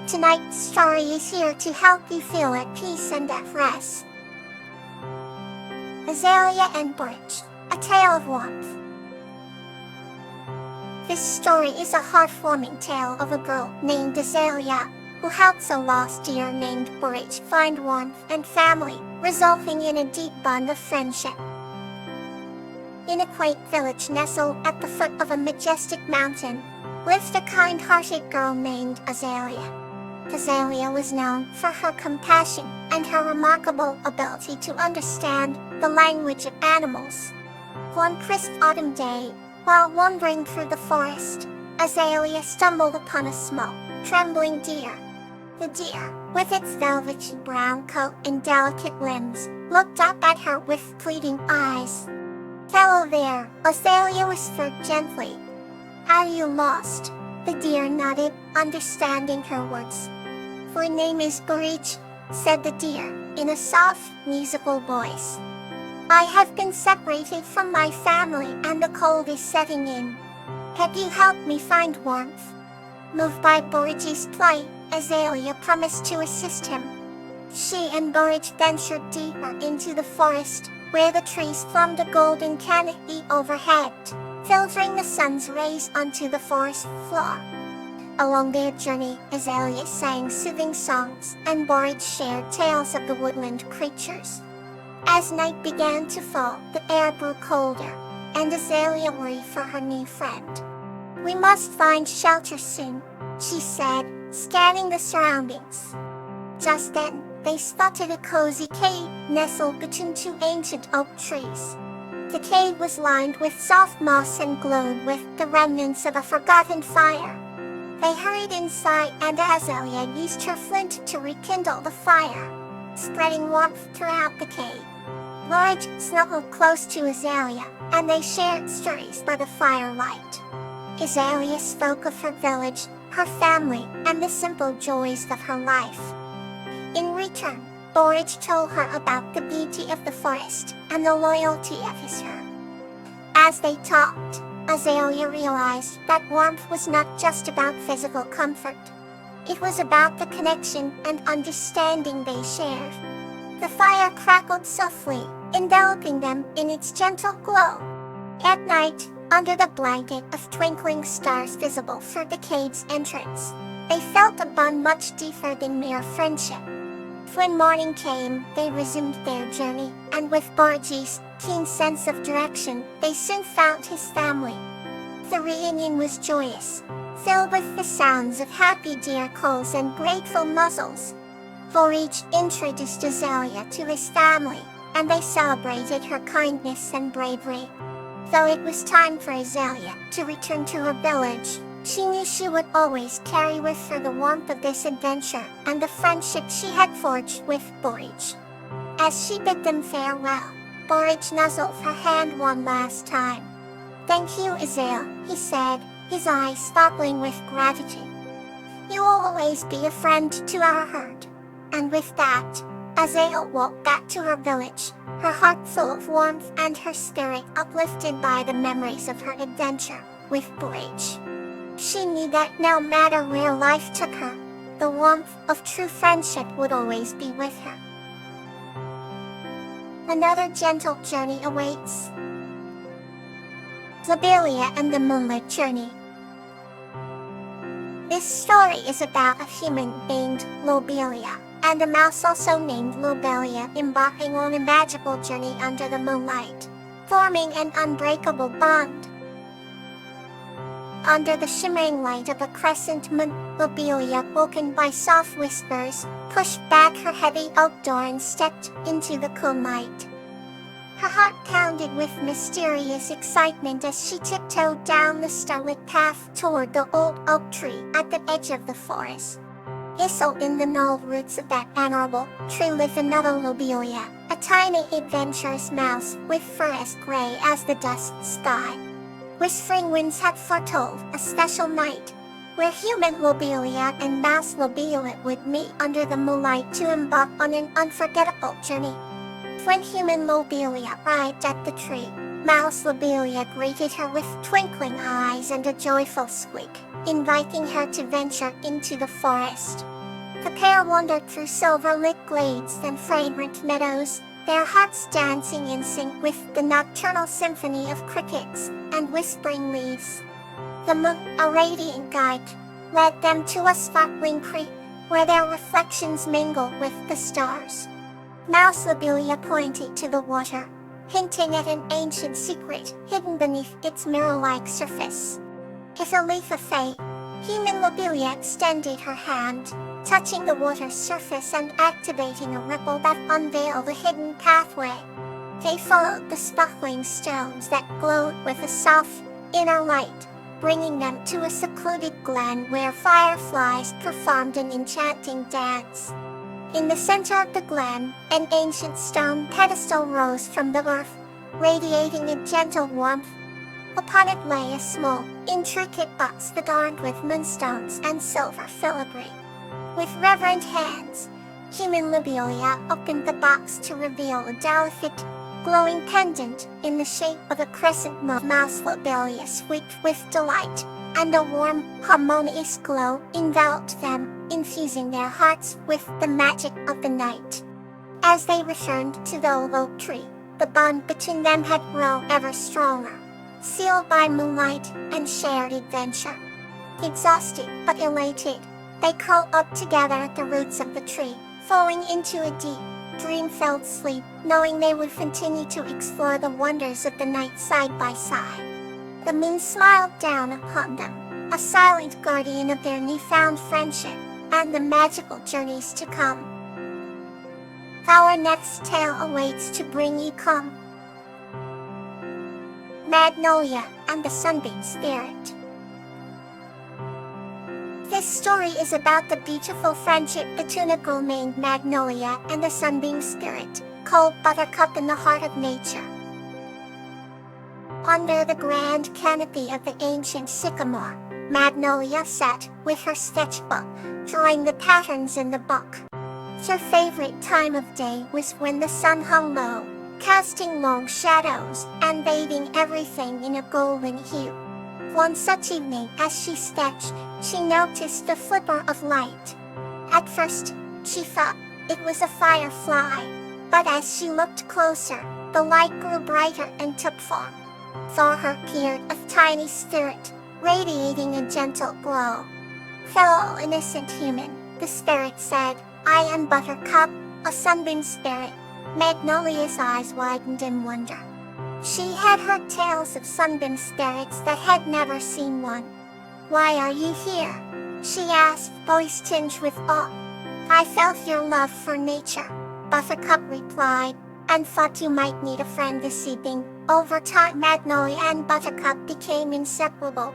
Tonight's story is here to help you feel at peace and at rest. Azalea and Birch, A Tale of Warmth. This story is a heartwarming tale of a girl named Azalea who helps a lost deer named Birch find warmth and family, resulting in a deep bond of friendship. In a quaint village nestled at the foot of a majestic mountain, lived a kind-hearted girl named Azalea. Azalea was known for her compassion and her remarkable ability to understand the language of animals. One crisp autumn day, while wandering through the forest, Azalea stumbled upon a small, trembling deer. The deer, with its velvety brown coat and delicate limbs, looked up at her with pleading eyes. "Hello there," Azalea whispered gently. "Are you lost?" The deer nodded, understanding her words. "My name is Birch," said the deer, in a soft, musical voice. "I have been separated from my family and the cold is setting in. Can you help me find warmth?" Moved by Birch's plight, Azalea promised to assist him. She and Birch ventured deeper into the forest, where the trees formed a golden canopy overhead, filtering the sun's rays onto the forest floor. Along their journey, Azalea sang soothing songs, and Birch shared tales of the woodland creatures. As night began to fall, the air grew colder, and Azalea worried for her new friend. "We must find shelter soon," she said, scanning the surroundings. Just then, they spotted a cozy cave nestled between two ancient oak trees. The cave was lined with soft moss and glowed with the remnants of a forgotten fire. They hurried inside, and Azalea used her flint to rekindle the fire, spreading warmth throughout the cave. Birch snuggled close to Azalea, and they shared stories by the firelight. Azalea spoke of her village, her family, and the simple joys of her life. In return, Birch told her about the beauty of the forest and the loyalty of his herd. As they talked, Azalea realized that warmth was not just about physical comfort. It was about the connection and understanding they shared. The fire crackled softly, enveloping them in its gentle glow. At night, under the blanket of twinkling stars visible through the cave's entrance, they felt a bond much deeper than mere friendship. When morning came, they resumed their journey, and with Birch's keen sense of direction, they soon found his family. The reunion was joyous, filled with the sounds of happy deer calls and grateful muzzles. Birch introduced Azalea to his family, and they celebrated her kindness and bravery. Though it was time for Azalea to return to her village, she knew she would always carry with her the warmth of this adventure and the friendship she had forged with Birch. As she bid them farewell, Birch nuzzled her hand one last time. "Thank you, Azalea," he said, his eyes sparkling with gratitude. "You will always be a friend to our herd." And with that, Azalea walked back to her village, her heart full of warmth and her spirit uplifted by the memories of her adventure with Birch. She knew that no matter where life took her, the warmth of true friendship would always be with her. Another gentle journey awaits. Lobelia and the Moonlit Journey. This story is about a human named Lobelia and a mouse also named Lobelia embarking on a magical journey under the moonlight, forming an unbreakable bond. Under the shimmering light of a crescent moon, Lobelia, woken by soft whispers, pushed back her heavy oak door and stepped into the cool night. Her heart pounded with mysterious excitement as she tiptoed down the starlit path toward the old oak tree at the edge of the forest. Nestled in the gnarled roots of that venerable tree lived another Lobelia, a tiny adventurous mouse with fur as gray as the dusk sky. Whispering winds had foretold a special night, where human Lobelia and mouse Lobelia would meet under the moonlight to embark on an unforgettable journey. When human Lobelia arrived at the tree, mouse Lobelia greeted her with twinkling eyes and a joyful squeak, inviting her to venture into the forest. The pair wandered through silver-lit glades and fragrant meadows, their hearts dancing in sync with the nocturnal symphony of crickets and whispering leaves. The moon, a radiant guide, led them to a sparkling creek, where their reflections mingled with the stars. Mouse Lobelia pointed to the water, hinting at an ancient secret hidden beneath its mirror-like surface. Ithaletha, human Lobelia extended her hand, touching the water's surface and activating a ripple that unveiled a hidden pathway. They followed the sparkling stones that glowed with a soft, inner light, bringing them to a secluded glen where fireflies performed an enchanting dance. In the center of the glen, an ancient stone pedestal rose from the earth, radiating a gentle warmth. Upon it lay a small, intricate box adorned with moonstones and silver filigree. With reverent hands, human Lobelia opened the box to reveal a delicate, glowing pendant in the shape of a crescent moon. Mouse Lobelia squeaked with delight, and a warm, harmonious glow enveloped them, infusing their hearts with the magic of the night. As they returned to the oak tree, the bond between them had grown ever stronger, sealed by moonlight and shared adventure. Exhausted but elated, they curled up together at the roots of the tree, falling into a deep, dream-filled sleep, knowing they would continue to explore the wonders of the night side by side. The moon smiled down upon them, a silent guardian of their newfound friendship and the magical journeys to come. Our next tale awaits to bring you calm. Magnolia and the Sunbeam Spirit. This story is about the beautiful friendship between a girl named Magnolia and a sunbeam spirit, called Buttercup in the heart of nature. Under the grand canopy of the ancient sycamore, Magnolia sat with her sketchbook, drawing the patterns in the book. Her favorite time of day was when the sun hung low, casting long shadows and bathing everything in a golden hue. One such evening, as she sketched, she noticed a flicker of light. At first, she thought it was a firefly, but as she looked closer, the light grew brighter and took form. For her appeared a tiny spirit, radiating a gentle glow. "Fellow innocent human," the spirit said, "I am Buttercup, a sunbeam spirit." Magnolia's eyes widened in wonder. She had heard tales of sunbeam spirits but had never seen one. "Why are you here?" she asked, voice tinged with awe. "I felt your love for nature," Buttercup replied, "and thought you might need a friend this evening." Over time, Magnolia and Buttercup became inseparable.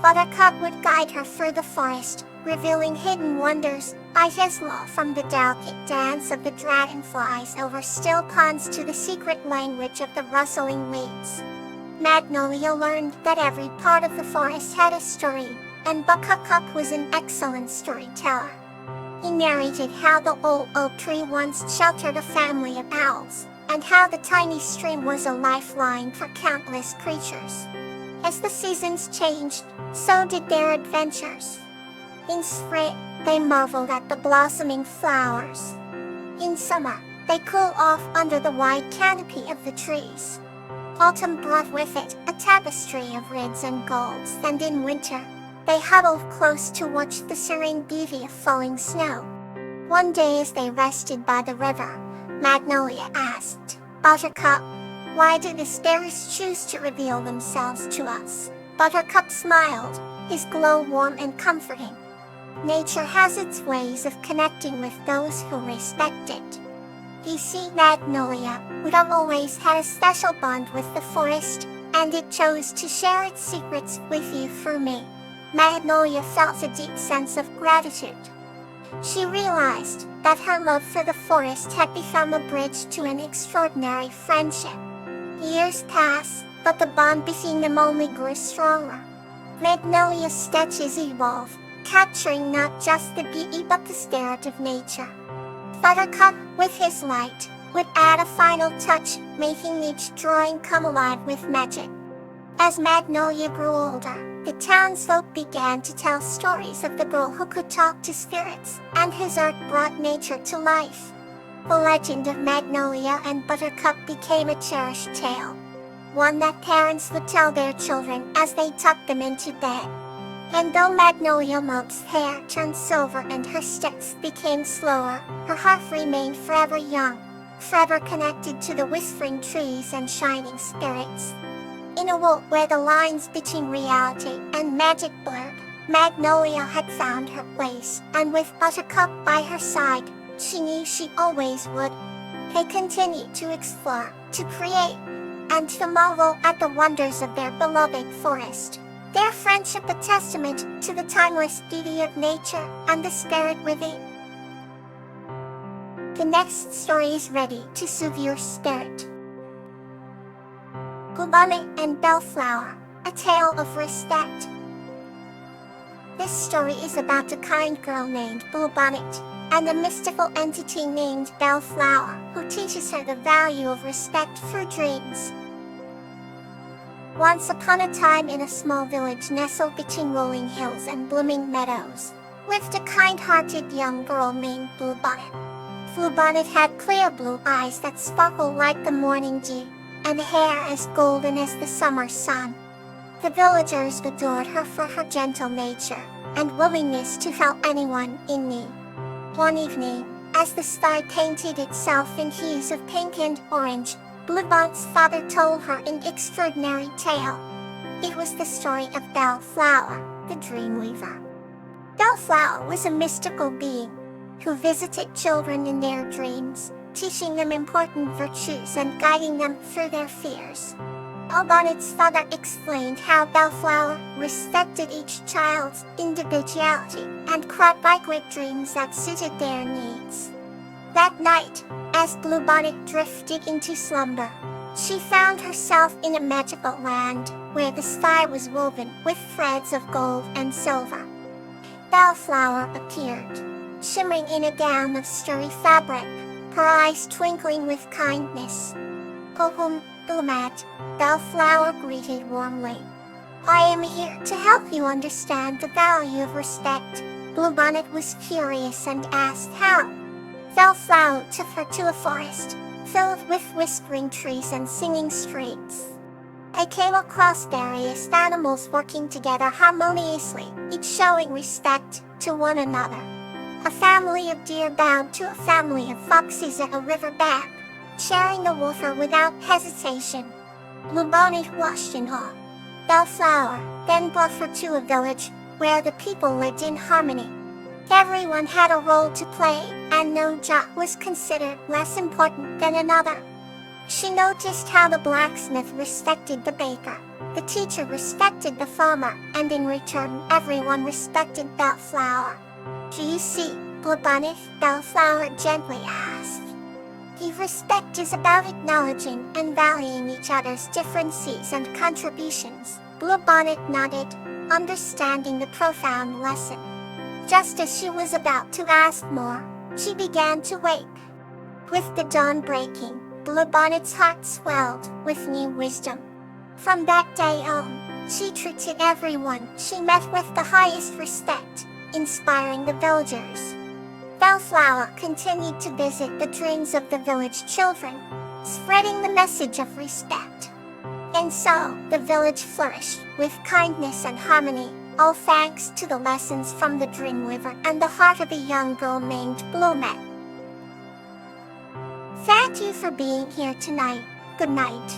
Buttercup would guide her through the forest, revealing hidden wonders, like Isla from the delicate dance of the dragonflies over still ponds to the secret language of the rustling leaves. Magnolia learned that every part of the forest had a story, and Buttercup was an excellent storyteller. He narrated how the old oak tree once sheltered a family of owls, and how the tiny stream was a lifeline for countless creatures. As the seasons changed, so did their adventures. In spring, they marveled at the blossoming flowers. In summer, they cooled off under the wide canopy of the trees. Autumn brought with it a tapestry of reds and golds, and in winter, they huddled close to watch the serene beauty of falling snow. One day as they rested by the river, Magnolia asked, "Buttercup, why do the spirits choose to reveal themselves to us?" Buttercup smiled, his glow warm and comforting. "Nature has its ways of connecting with those who respect it. You see, Magnolia would have always had a special bond with the forest, and it chose to share its secrets with you through me." Magnolia felt a deep sense of gratitude. She realized that her love for the forest had become a bridge to an extraordinary friendship. Years passed, but the bond between them only grew stronger. Magnolia's sketches evolved, capturing not just the beauty but the spirit of nature. Buttercup, with his light, would add a final touch, making each drawing come alive with magic. As Magnolia grew older, The townsfolk began to tell stories of the girl who could talk to spirits, and whose art brought nature to life. The legend of Magnolia and Buttercup became a cherished tale, one that parents would tell their children as they tucked them into bed. And though Magnolia Mope's hair turned silver and her steps became slower, her heart remained forever young, forever connected to the whispering trees and shining spirits. In a world where the lines between reality and magic blurred, Magnolia had found her place, and with Buttercup by her side, she knew she always would. They continued to explore, to create, and to marvel at the wonders of their beloved forest. Their friendship a testament to the timeless beauty of nature and the spirit within. The next story is ready to soothe your spirit. Bluebonnet and Bellflower, a tale of respect. This story is about a kind girl named Bluebonnet and a mystical entity named Bellflower who teaches her the value of respect for dreams. Once upon a time in a small village nestled between rolling hills and blooming meadows, lived a kind-hearted young girl named Bluebonnet. Bluebonnet had clear blue eyes that sparkled like the morning dew, and hair as golden as the summer sun. The villagers adored her for her gentle nature and willingness to help anyone in need. One evening, as the sky painted itself in hues of pink and orange, Bluebonnet's father told her an extraordinary tale. It was the story of Bellflower, the Dreamweaver. Bellflower was a mystical being who visited children in their dreams, teaching them important virtues and guiding them through their fears. Bluebonnet's father explained how Bellflower respected each child's individuality and cried by great dreams that suited their needs. That night, as Bluebonnet drifted into slumber, she found herself in a magical land where the sky was woven with threads of gold and silver. Bellflower appeared, shimmering in a gown of starry fabric, her eyes twinkling with kindness. "Welcome, Bluebonnet," Bellflower greeted warmly. "I am here to help you understand the value of respect." Bluebonnet was curious and asked how. Bellflower took her to a forest, filled with whispering trees and singing streams. I came across various animals working together harmoniously, each showing respect to one another. A family of deer bowed to a family of foxes at a river bank, sharing the water without hesitation. Bluebonnet watched in awe. Bellflower then brought her to a village where the people lived in harmony. Everyone had a role to play, and no job was considered less important than another. She noticed how the blacksmith respected the baker, the teacher respected the farmer, and in return everyone respected Bellflower. "Do you see, Bluebonnet?" Bellflower gently asked. Respect is about acknowledging and valuing each other's differences and contributions. Bluebonnet nodded, understanding the profound lesson. Just as she was about to ask more, she began to wake. With the dawn breaking, Bluebonnet's heart swelled with new wisdom. From that day on, she treated everyone she met with the highest respect, inspiring the villagers. Bellflower continued to visit the dreams of the village children, spreading the message of respect. And so, the village flourished with kindness and harmony, all thanks to the lessons from the Dreamweaver and the heart of a young girl named Bluebonnet. Thank you for being here tonight. Good night.